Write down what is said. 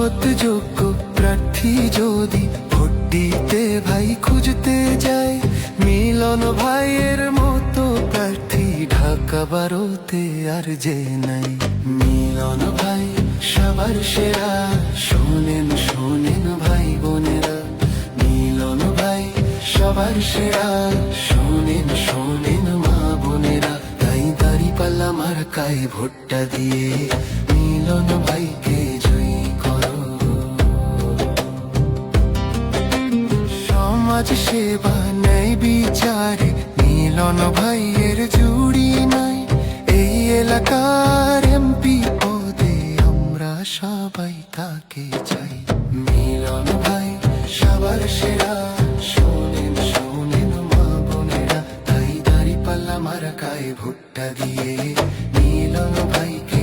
সৎ যোগ্য প্রার্থী যদি ভোট দিতে ভাই খুঁজতে যায়, মিলন ভাইয়ের মতো প্রার্থী ঢাকা 12-তে আর যে নাই। মিলন ভাই সবার সেরা, শোনেন শোনেন ভাই বোনেরা, মিলন ভাই সবার সেরা, শোনেন শোনেন মা বোনেরা। তাই দাঁড়িপাল্লা মার্কায় ভোটটা দিয়ে মিলন ভাইকে জয়ী করো। সমাজ সেবা ন্যায় বিচারে মিলন ভাইয়ের জুড়ি নাই। এই এলাকার এমপি পদে আমরা সবাই তাকে চাই। মিলন ভাই সবার সেরা, শোনেন শোনেন মা বোনেরা। তাই দাঁড়িপাল্লা মার্কায় ভোটটা দিয়ে মিলন ভাইকে